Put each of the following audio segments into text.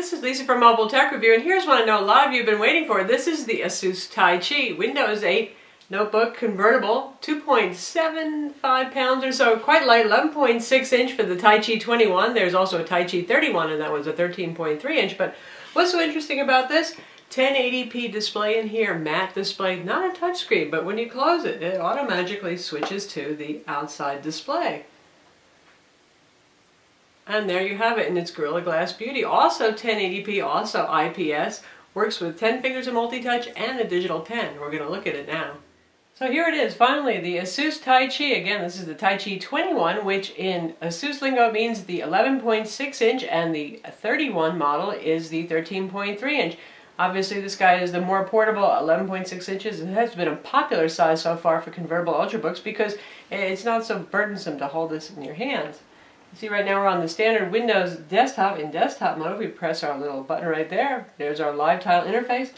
this is Lisa from Mobile Tech Review, and here's one I know a lot of you have been waiting for. This is the Asus Taichi Windows 8 notebook convertible, 2.75 pounds or so, quite light, 11.6 inch for the Taichi 21. There's also a Taichi 31, and that was a 13.3 inch. But what's so interesting about this? 1080p display in here, matte display, not a touchscreen, but when you close it, it automatically switches to the outside display. And there you have it in its Gorilla Glass beauty. Also 1080p, also IPS, works with 10 fingers of multi-touch and a digital pen. We're going to look at it now. So here it is, finally, the Asus Taichi. Again, this is the Taichi 21, which in Asus lingo means the 11.6 inch, and the 31 model is the 13.3 inch. Obviously, this guy is the more portable, 11.6 inches. It has been a popular size so far for convertible ultrabooks because it's not so burdensome to hold this in your hands. See, right now we're on the standard Windows desktop. In desktop mode, we press our little button right there. There's our live tile interface.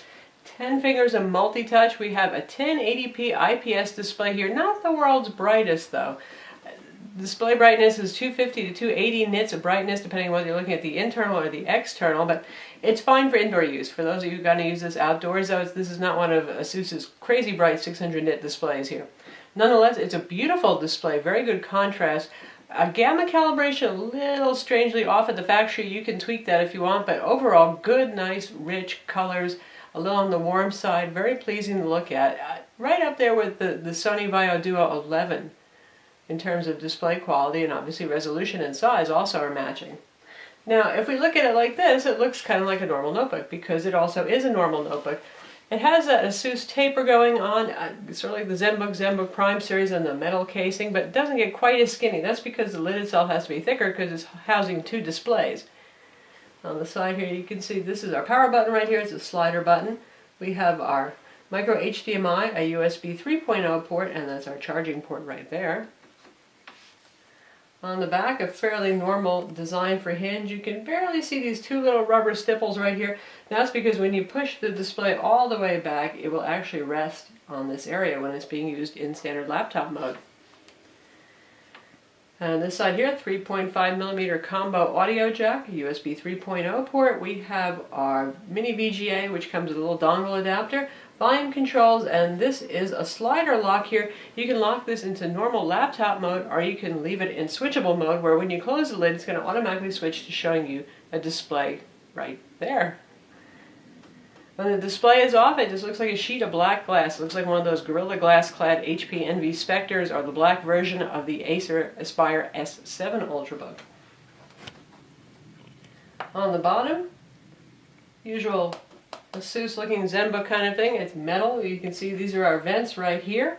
10 fingers of multi-touch. We have a 1080p IPS display here. Not the world's brightest, though. Display brightness is 250 to 280 nits of brightness, depending on whether you're looking at the internal or the external, but it's fine for indoor use. For those of you who are going to use this outdoors, though, this is not one of Asus's crazy bright 600 nit displays here. Nonetheless, it's a beautiful display, very good contrast. A gamma calibration a little strangely off at the factory. You can tweak that if you want, but overall good, nice, rich colors, a little on the warm side, very pleasing to look at. Right up there with the Sony Vaio Duo 11 in terms of display quality, and obviously resolution and size also are matching. Now, if we look at it like this, it looks kind of like a normal notebook because it also is a normal notebook. It has that Asus taper going on, sort of like the ZenBook Prime series and the metal casing, but it doesn't get quite as skinny. That's because the lid itself has to be thicker because it's housing two displays. On the side here you can see this is our power button right here. It's a slider button. We have our micro HDMI, a USB 3.0 port, and that's our charging port right there. On the back, a fairly normal design for hinge. You can barely see these two little rubber stipples right here. That's because when you push the display all the way back, it will actually rest on this area when it's being used in standard laptop mode. And this side here, 3.5mm combo audio jack, a USB 3.0 port. We have our mini VGA, which comes with a little dongle adapter, volume controls, and this is a slider lock here. You can lock this into normal laptop mode, or you can leave it in switchable mode, where when you close the lid, it's going to automatically switch to showing you a display right there. When the display is off, it just looks like a sheet of black glass. It looks like one of those Gorilla Glass clad HP Envy Spectres, or the black version of the Acer Aspire S7 Ultrabook. On the bottom, usual Asus looking ZenBook kind of thing. It's metal. You can see these are our vents right here.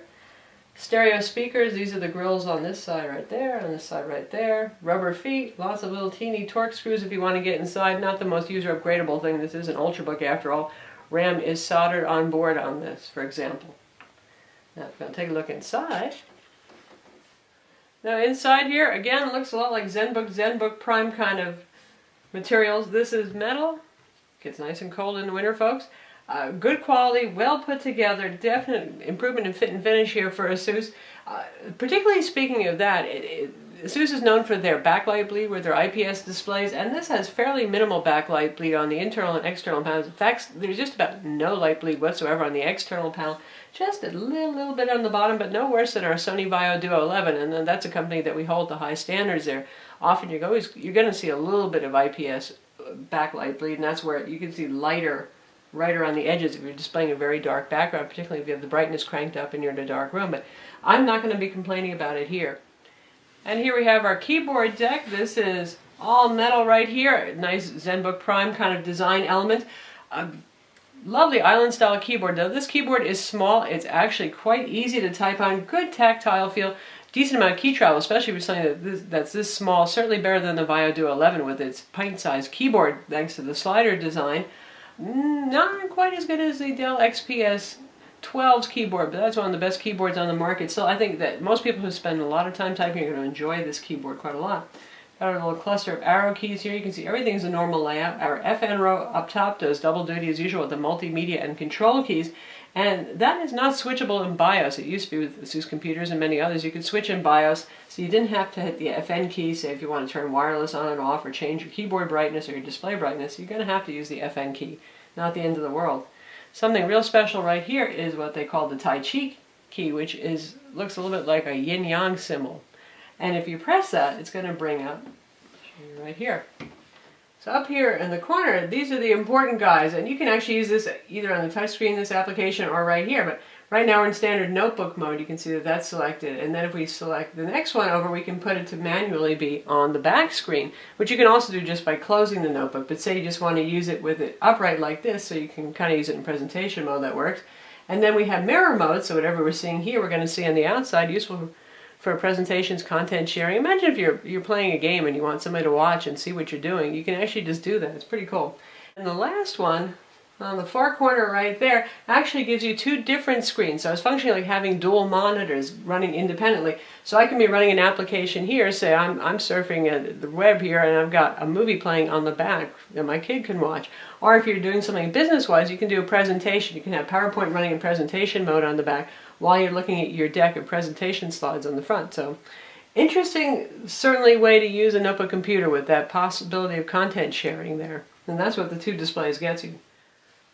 Stereo speakers. These are the grills on this side right there, on this side right there. Rubber feet. Lots of little teeny Torx screws if you want to get inside. Not the most user upgradable thing. This is an Ultrabook after all. RAM is soldered on board on this, for example. Now if we're going to take a look inside. Now inside here, again, looks a lot like ZenBook Prime kind of materials. This is metal. Gets nice and cold in the winter, folks. Good quality, well put together, definite improvement in fit and finish here for Asus. Particularly speaking of that, Asus is known for their backlight bleed with their IPS displays, and this has fairly minimal backlight bleed on the internal and external panels. In fact, there's just about no light bleed whatsoever on the external panel. Just a little bit on the bottom, but no worse than our Sony Vaio Duo 11, and then that's a company that we hold the high standards there. Often you're going to see a little bit of IPS backlight bleed, and that's where you can see lighter right around the edges if you're displaying a very dark background, particularly if you have the brightness cranked up and you're in a dark room. But I'm not going to be complaining about it here. And here we have our keyboard deck. This is all metal right here. Nice ZenBook Prime kind of design element. A lovely island style keyboard though. This keyboard is small. It's actually quite easy to type on. Good tactile feel. Decent amount of key travel, especially for something that's this small. Certainly better than the Vaio Duo 11 with its pint-sized keyboard thanks to the slider design. Not quite as good as the Dell XPS 12's keyboard, but that's one of the best keyboards on the market. Still, I think that most people who spend a lot of time typing are going to enjoy this keyboard quite a lot. Got our little cluster of arrow keys here. You can see everything's a normal layout. Our FN row up top does double duty as usual with the multimedia and control keys. And that is not switchable in BIOS. It used to be with Asus computers and many others. You could switch in BIOS, so you didn't have to hit the FN key, say if you want to turn wireless on and off or change your keyboard brightness or your display brightness. You're going to have to use the FN key. Not the end of the world. Something real special right here is what they call the Taichi key, which looks a little bit like a yin-yang symbol. And if you press that, it's going to bring up, show you right here. So up here in the corner, these are the important guys, and you can actually use this either on the touch screen, this application, or right here. But right now we're in standard notebook mode. You can see that that's selected, and then if we select the next one over, we can put it to manually be on the back screen, which you can also do just by closing the notebook. But say you just want to use it with it upright like this, so you can kind of use it in presentation mode, that works. And then we have mirror mode, so whatever we're seeing here, we're going to see on the outside, useful for presentations, content sharing. Imagine if you're playing a game and you want somebody to watch and see what you're doing. You can actually just do that. It's pretty cool. And the last one, on the far corner right there, actually gives you two different screens. So it's functioning like having dual monitors running independently. So I can be running an application here, say I'm surfing the web here and I've got a movie playing on the back that my kid can watch. Or if you're doing something business-wise, you can do a presentation. You can have PowerPoint running in presentation mode on the back while you're looking at your deck of presentation slides on the front. So interesting, certainly, way to use a notebook computer with that possibility of content sharing there. And that's what the two displays gets you.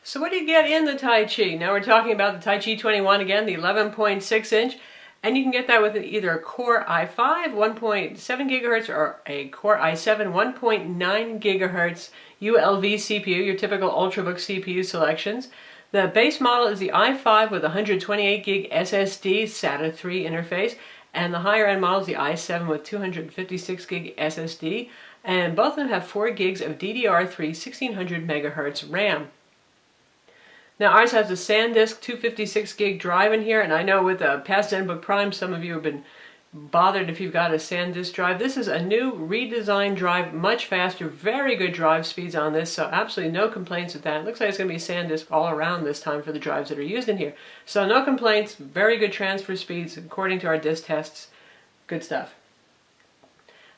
So what do you get in the Taichi? Now we're talking about the Taichi 21 again, the 11.6 inch. And you can get that with either a Core i5 1.7 gigahertz or a Core i7 1.9 gigahertz ULV CPU, your typical Ultrabook CPU selections. The base model is the i5 with 128 gig SSD SATA 3 interface, and the higher end model is the i7 with 256 gig SSD, and both of them have 4 gigs of DDR3 1600 megahertz RAM. Now ours has a SanDisk 256 gig drive in here, and I know with past ZenBook Prime some of you have been bothered if you've got a SanDisk drive. This is a new redesigned drive, much faster, very good drive speeds on this, so absolutely no complaints with that. It looks like it's going to be SanDisk all around this time for the drives that are used in here. So no complaints, very good transfer speeds according to our disk tests. Good stuff.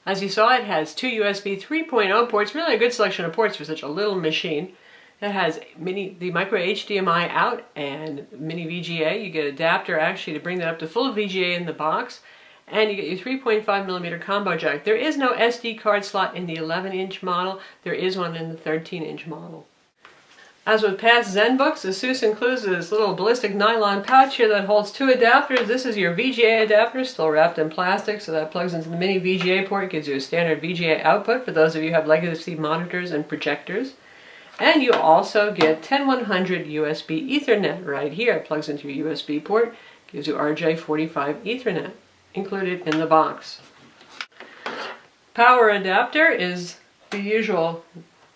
As you saw, it has two USB 3.0 ports, really a good selection of ports for such a little machine. It has the micro HDMI out and mini VGA. You get an adapter actually to bring that up to full VGA in the box. And you get your 3.5mm combo jack. There is no SD card slot in the 11-inch model. There is one in the 13-inch model. As with past ZenBooks, Asus includes this little ballistic nylon pouch here that holds two adapters. This is your VGA adapter, still wrapped in plastic, so that plugs into the mini VGA port, gives you a standard VGA output for those of you who have legacy monitors and projectors. And you also get 10100 USB Ethernet right here. It plugs into your USB port, gives you RJ45 Ethernet included in the box. Power adapter is the usual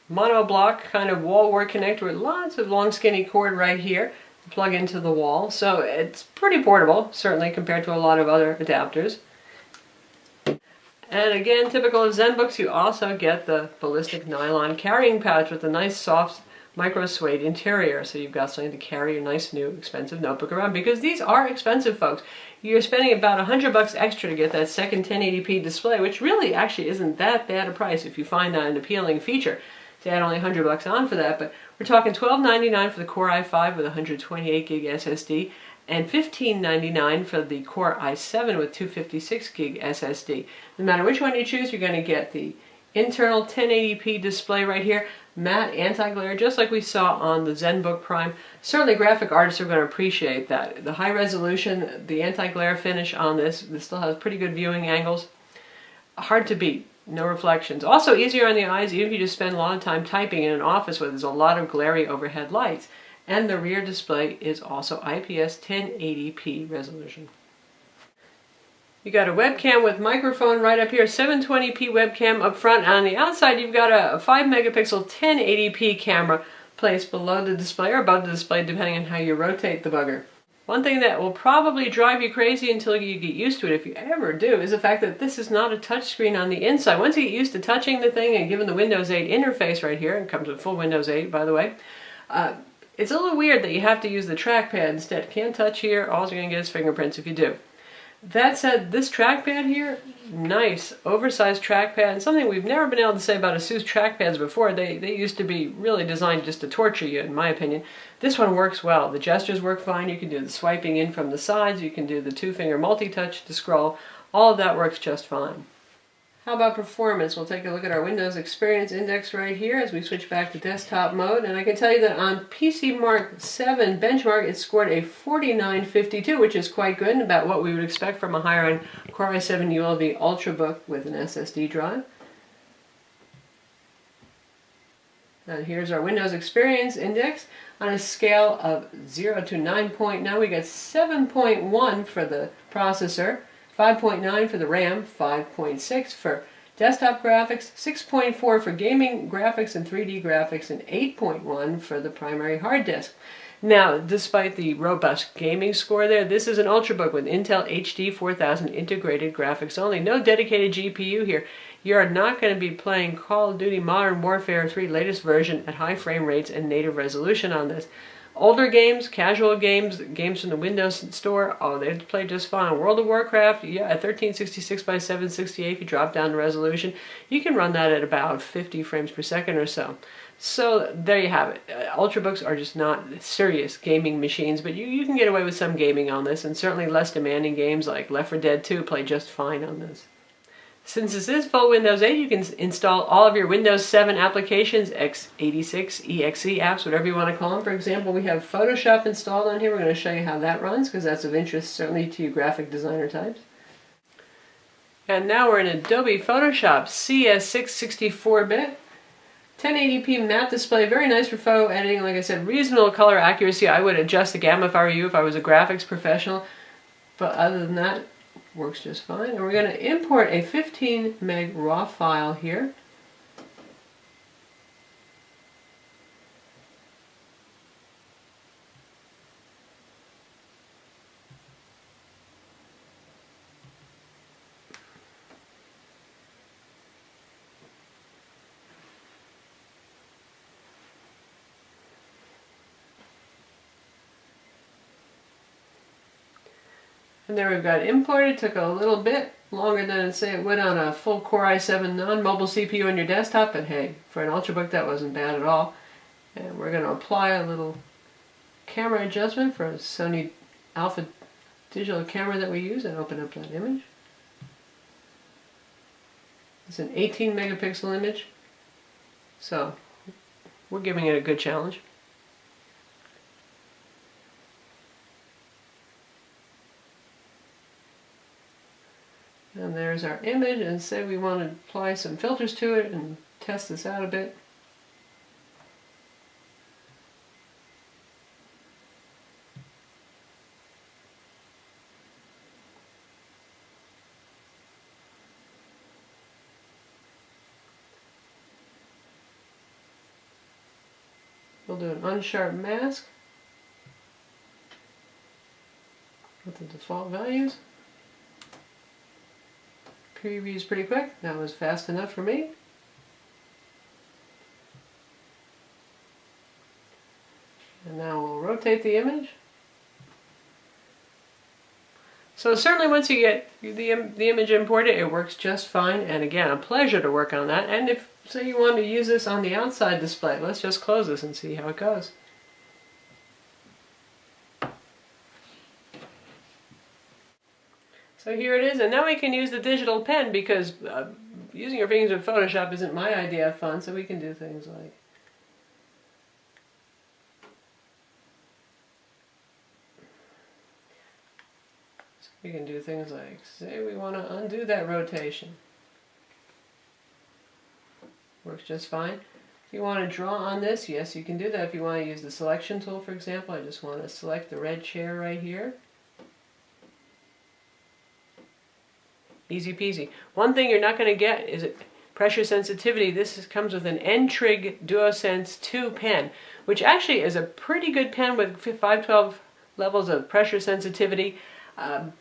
monoblock kind of wall wart connector with lots of long skinny cord right here to plug into the wall. So it's pretty portable, certainly compared to a lot of other adapters. And again, typical of ZenBooks, you also get the ballistic nylon carrying pouch with a nice soft micro suede interior, so you've got something to carry your nice new expensive notebook around, because these are expensive, folks. You're spending about $100 extra to get that second 1080p display, which really actually isn't that bad a price if you find that an appealing feature to add only $100 on for that. But we're talking $12.99 for the Core i5 with 128 gig SSD and $15.99 for the Core i7 with 256 gig SSD. No matter which one you choose, you're going to get the internal 1080p display right here, matte anti-glare, just like we saw on the ZenBook Prime. Certainly graphic artists are going to appreciate that. The high resolution, the anti-glare finish on this still has pretty good viewing angles. Hard to beat. No reflections. Also easier on the eyes, even if you just spend a lot of time typing in an office where there's a lot of glary overhead lights. And the rear display is also IPS 1080p resolution. You got a webcam with microphone right up here, 720p webcam up front. On the outside, you've got a 5 megapixel 1080p camera placed below the display or above the display, depending on how you rotate the bugger. One thing that will probably drive you crazy until you get used to it, if you ever do, is the fact that this is not a touchscreen on the inside. Once you get used to touching the thing and given the Windows 8 interface right here, it comes with full Windows 8, by the way, it's a little weird that you have to use the trackpad instead. Can't touch here, all you're going to get is fingerprints if you do. That said, this trackpad here, nice, oversized trackpad, and something we've never been able to say about Asus trackpads before. They used to be really designed just to torture you, in my opinion. This one works well. The gestures work fine. You can do the swiping in from the sides. You can do the two-finger multi-touch to scroll. All of that works just fine. How about performance? We'll take a look at our Windows Experience Index right here as we switch back to desktop mode. And I can tell you that on PC Mark 7 benchmark, it scored a 4952, which is quite good and about what we would expect from a higher-end Core i7 ULV Ultrabook with an SSD drive. And here's our Windows Experience Index. On a scale of 0 to 9.9, we got 7.1 for the processor, 5.9 for the RAM, 5.6 for desktop graphics, 6.4 for gaming graphics and 3D graphics, and 8.1 for the primary hard disk. Now, despite the robust gaming score there, this is an Ultrabook with Intel HD 4000 integrated graphics only. No dedicated GPU here. You are not going to be playing Call of Duty Modern Warfare 3 latest version at high frame rates and native resolution on this. Older games, casual games, games from the Windows Store, oh, they'd play just fine. World of Warcraft, yeah, at 1366 by 768, if you drop down the resolution, you can run that at about 50 frames per second or so. So there you have it. Ultrabooks are just not serious gaming machines, but you can get away with some gaming on this, and certainly less demanding games like Left 4 Dead 2 play just fine on this. Since this is full Windows 8, you can install all of your Windows 7 applications, x86, exe apps, whatever you want to call them. For example, we have Photoshop installed on here. We're going to show you how that runs, because that's of interest certainly to you graphic designer types. And now we're in Adobe Photoshop CS6 64-bit. 1080p matte display, very nice for photo editing. Like I said, reasonable color accuracy. I would adjust the gamma if I were you, if I was a graphics professional. But other than that, works just fine. And we're going to import a 15 meg raw file here. And there we've got imported. Took a little bit longer than say it would on a full Core i7 non-mobile CPU on your desktop, but hey, for an Ultrabook that wasn't bad at all. And we're going to apply a little camera adjustment for a Sony Alpha digital camera that we use and open up that image. It's an 18 megapixel image, so we're giving it a good challenge. And there's our image, and say we want to apply some filters to it and test this out a bit. We'll do an unsharp mask with the default values. Preview is pretty quick. That was fast enough for me. And now we'll rotate the image. So certainly once you get the image imported, it works just fine. And again, a pleasure to work on that. And if, say, you want to use this on the outside display, let's just close this and see how it goes. So here it is, and now we can use the digital pen because using your fingers in Photoshop isn't my idea of fun, so we can do things like say we want to undo that rotation. Works just fine. If you want to draw on this, yes, you can do that. If you want to use the selection tool, for example, I just want to select the red chair right here. Easy peasy. One thing you're not going to get is pressure sensitivity. This comes with an N-Trig DuoSense 2 pen, which actually is a pretty good pen with 512 levels of pressure sensitivity,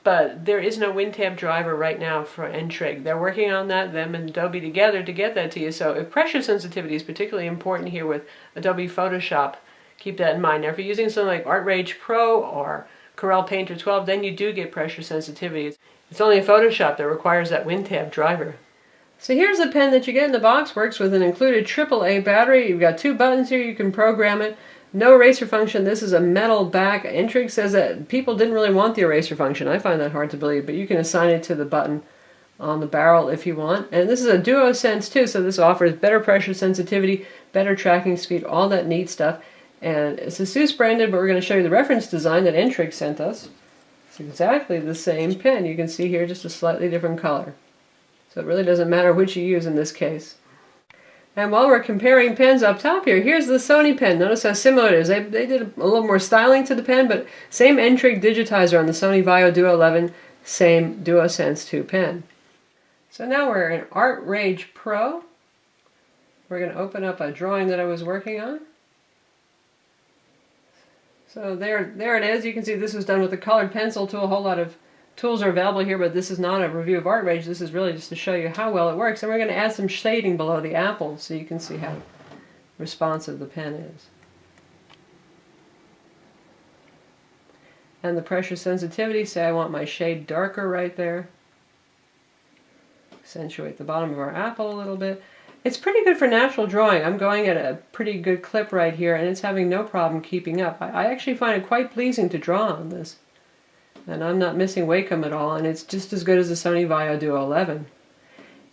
but there is no WinTab driver right now for N-Trig. They're working on that, them and Adobe together, to get that to you. So if pressure sensitivity is particularly important here with Adobe Photoshop, keep that in mind. Now if you're using something like ArtRage Pro or Corel Painter 12, then you do get pressure sensitivity. It's only Photoshop that requires that WinTab driver. So here's the pen that you get in the box. Works with an included AAA battery. You've got 2 buttons here. You can program it. No eraser function. This is a metal back. Intrigue says that people didn't really want the eraser function. I find that hard to believe, but you can assign it to the button on the barrel if you want. And this is a DuoSense too, so this offers better pressure sensitivity, better tracking speed, all that neat stuff. And it's Asus branded, but we're going to show you the reference design that Intrigue sent us. It's exactly the same pen. You can see here just a slightly different color. So it really doesn't matter which you use in this case. And while we're comparing pens up top here, here's the Sony pen. Notice how similar it is. They did a little more styling to the pen, but same Intrigue digitizer on the Sony Vaio Duo 11, same DuoSense 2 pen. So now we're in Art Rage Pro. We're going to open up a drawing that I was working on. So there it is. You can see this was done with a colored pencil tool. A whole lot of tools are available here, but this is not a review of Art Rage. This is really just to show you how well it works. And we're going to add some shading below the apple so you can see how responsive the pen is. And the pressure sensitivity, say I want my shade darker right there. Accentuate the bottom of our apple a little bit. It's pretty good for natural drawing. I'm going at a pretty good clip right here, and it's having no problem keeping up. I actually find it quite pleasing to draw on this. And I'm not missing Wacom at all, and it's just as good as the Sony Vaio Duo 11.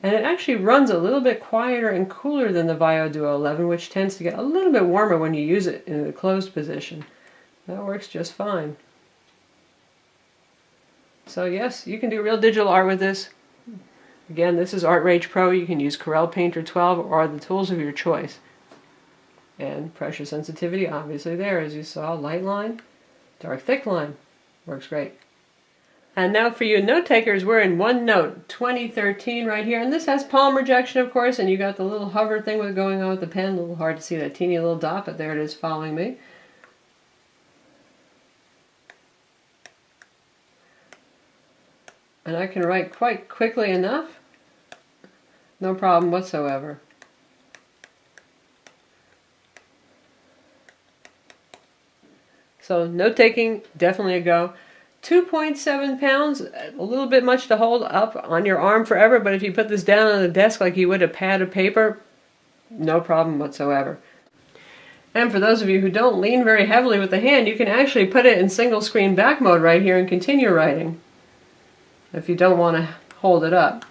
And it actually runs a little bit quieter and cooler than the Vaio Duo 11, which tends to get a little bit warmer when you use it in the closed position. That works just fine. So yes, you can do real digital art with this. Again, this is Art Rage Pro. You can use Corel Painter 12 or the tools of your choice. And pressure sensitivity, obviously there, as you saw. Light line, dark thick line. Works great. And now for you note takers, we're in OneNote 2013 right here. And this has palm rejection, of course, and you got the little hover thing with going on with the pen. A little hard to see that teeny little dot, but there it is following me. And I can write quite quickly enough. No problem whatsoever. So note taking, definitely a go. 2.7 pounds, a little bit much to hold up on your arm forever, but if you put this down on the desk like you would a pad of paper, no problem whatsoever. And for those of you who don't lean very heavily with the hand, you can actually put it in single screen back mode right here and continue writing if you don't want to hold it up.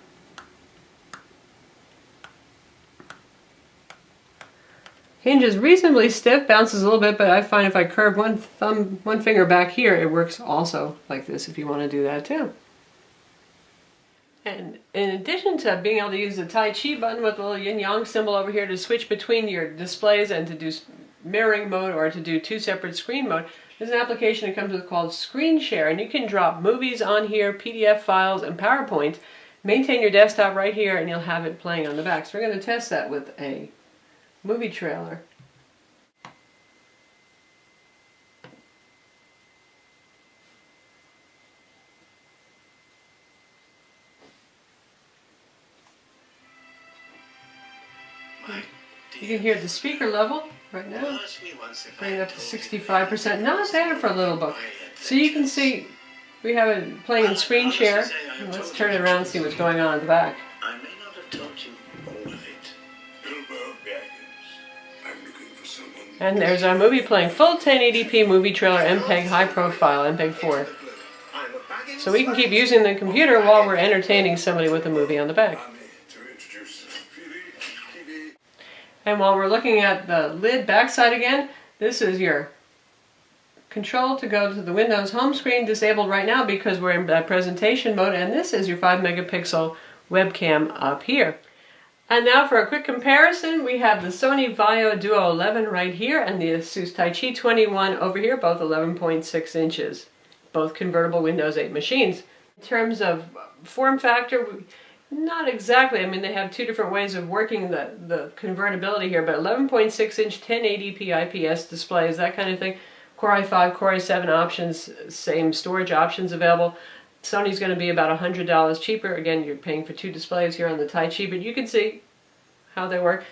Hinge is reasonably stiff, bounces a little bit, but I find if I curve one finger back here, it works also like this if you want to do that too. And in addition to being able to use the Taichi button with the little yin-yang symbol over here to switch between your displays and to do mirroring mode or to do 2 separate screen mode, there's an application that comes with called Screen Share, and you can drop movies on here, PDF files, and PowerPoint, maintain your desktop right here, and you'll have it playing on the back. So we're going to test that with a movie trailer. You can hear the speaker level right now. Bring it up to 65%. Not bad for a little book. So you can see we have it playing in screen share. Let's turn it around and see what's going on at the back. I may not have told you all of it. And there's our movie playing. Full 1080p movie trailer, MPEG high profile, MPEG 4. So we can keep using the computer while we're entertaining somebody with a movie on the back. And while we're looking at the lid backside again, this is your control to go to the Windows home screen, disabled right now because we're in that presentation mode, and this is your 5 megapixel webcam up here. And now for a quick comparison, we have the Sony Vaio Duo 11 right here and the Asus Taichi 21 over here, both 11.6 inches, both convertible Windows 8 machines. In terms of form factor, not exactly. I mean, they have 2 different ways of working the convertibility here, but 11.6 inch 1080p IPS displays, that kind of thing. Core i5, Core i7 options, same storage options available. Sony's going to be about $100 cheaper. Again, you're paying for 2 displays here on the Taichi, but you can see how they work.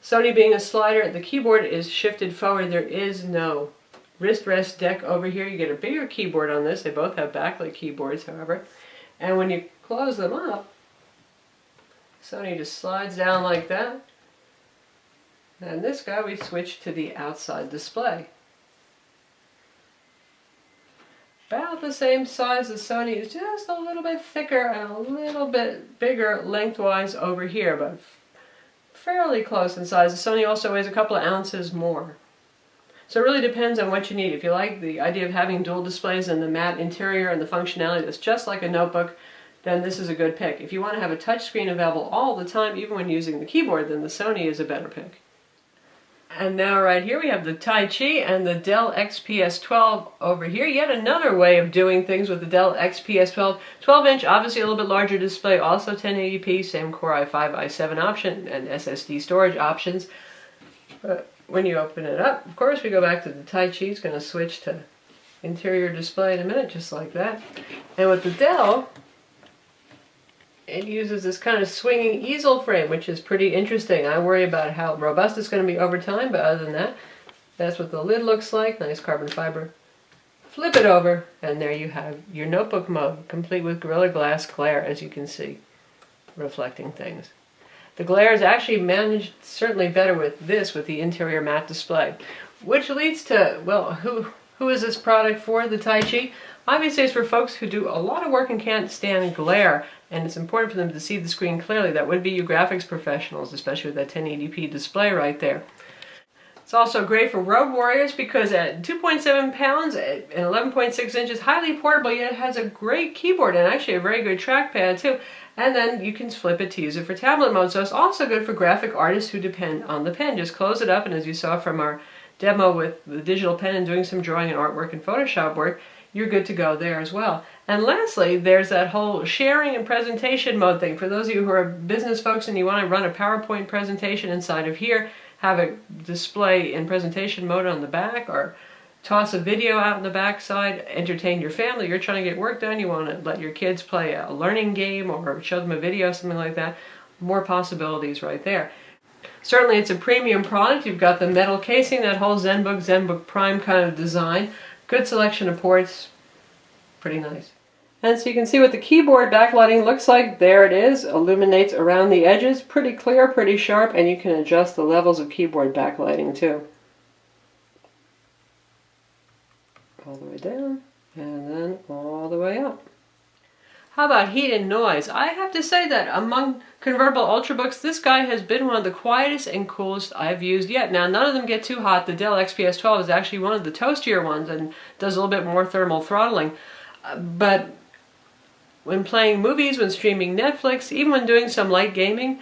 Sony being a slider, the keyboard is shifted forward. There is no wrist rest deck over here. You get a bigger keyboard on this. They both have backlit keyboards, however. And when you close them up, Sony just slides down like that. And this guy, we switch to the outside display. About the same size as Sony, is just a little bit thicker and a little bit bigger lengthwise over here, but fairly close in size. The Sony also weighs a couple of ounces more. So it really depends on what you need. If you like the idea of having dual displays and the matte interior and the functionality that's just like a notebook, then this is a good pick. If you want to have a touchscreen available all the time, even when using the keyboard, then the Sony is a better pick. And now right here we have the Taichi and the Dell XPS 12 over here. Yet another way of doing things with the Dell XPS 12. 12-inch, obviously a little bit larger display, also 1080p, same Core i5, i7 option, and SSD storage options. But when you open it up, of course, we go back to the Taichi. It's going to switch to interior display in a minute, just like that. And with the Dell, it uses this kind of swinging easel frame, which is pretty interesting. I worry about how robust it's going to be over time, but other than that, that's what the lid looks like. Nice carbon fiber. Flip it over, and there you have your notebook mode, complete with Gorilla Glass glare, as you can see, reflecting things. The glare is actually managed certainly better with this, with the interior matte display. Which leads to, well, who is this product for, the Taichi? Obviously it's for folks who do a lot of work and can't stand glare, and it's important for them to see the screen clearly. That would be you graphics professionals, especially with that 1080p display right there. It's also great for road warriors because at 2.7 pounds and 11.6 inches, highly portable, yet it has a great keyboard and actually a very good trackpad too. And then you can flip it to use it for tablet mode. So it's also good for graphic artists who depend on the pen. Just close it up, and as you saw from our demo with the digital pen and doing some drawing and artwork and Photoshop work, you're good to go there as well. And lastly, there's that whole sharing and presentation mode thing. For those of you who are business folks and you want to run a PowerPoint presentation inside of here, have a display in presentation mode on the back, or toss a video out in the back side, entertain your family, you're trying to get work done, you want to let your kids play a learning game or show them a video, something like that, more possibilities right there. Certainly it's a premium product. You've got the metal casing, that whole ZenBook Prime kind of design. Good selection of ports, pretty nice. And so you can see what the keyboard backlighting looks like. There it is, illuminates around the edges, pretty clear, pretty sharp, and you can adjust the levels of keyboard backlighting too. All the way down, and then all the way up. How about heat and noise? I have to say that among convertible Ultrabooks, this guy has been one of the quietest and coolest I've used yet. Now, none of them get too hot. The Dell XPS 12 is actually one of the toastier ones and does a little bit more thermal throttling. But when playing movies, when streaming Netflix, even when doing some light gaming,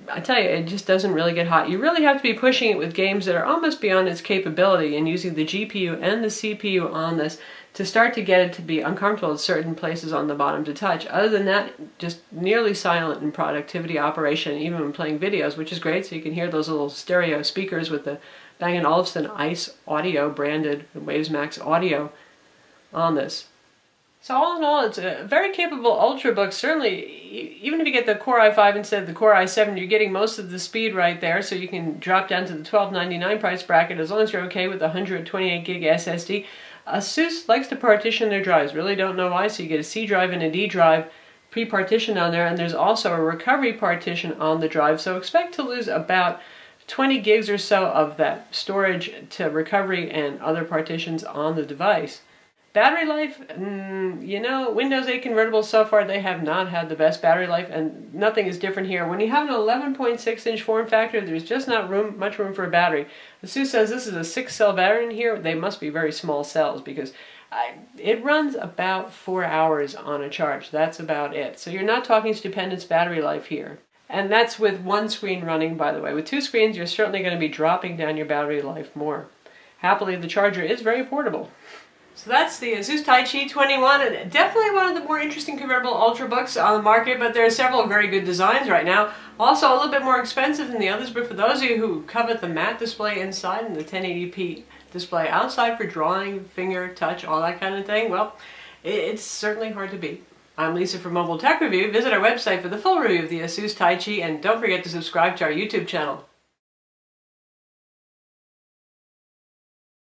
I tell you, it just doesn't really get hot. You really have to be pushing it with games that are almost beyond its capability and using the GPU and the CPU on this to start to get it to be uncomfortable at certain places on the bottom to touch. Other than that, just nearly silent in productivity operation, even when playing videos, which is great, so you can hear those little stereo speakers with the Bang & Olufsen Ice Audio branded Wavesmax audio on this. So all in all, it's a very capable Ultrabook. Certainly, even if you get the Core i5 instead of the Core i7, you're getting most of the speed right there, so you can drop down to the $12.99 price bracket as long as you're okay with the 128 gig SSD. Asus likes to partition their drives. Really don't know why, so you get a C drive and a D drive pre-partitioned on there, and there's also a recovery partition on the drive, so expect to lose about 20 gigs or so of that storage to recovery and other partitions on the device. Battery life, you know, Windows 8 convertibles so far, they have not had the best battery life, and nothing is different here. When you have an 11.6-inch form factor, there's just not much room for a battery. Asus says this is a 6-cell battery in here. They must be very small cells because it runs about 4 hours on a charge. That's about it. So you're not talking stupendous battery life here. And that's with one screen running, by the way. With two screens, you're certainly going to be dropping down your battery life more. Happily, the charger is very portable. So that's the Asus Taichi 21, and definitely one of the more interesting convertible Ultrabooks on the market, but there are several very good designs right now. Also a little bit more expensive than the others, but for those of you who covet the matte display inside and the 1080p display outside for drawing, finger, touch, all that kind of thing, well, it's certainly hard to beat. I'm Lisa from Mobile Tech Review. Visit our website for the full review of the Asus Taichi, and don't forget to subscribe to our YouTube channel.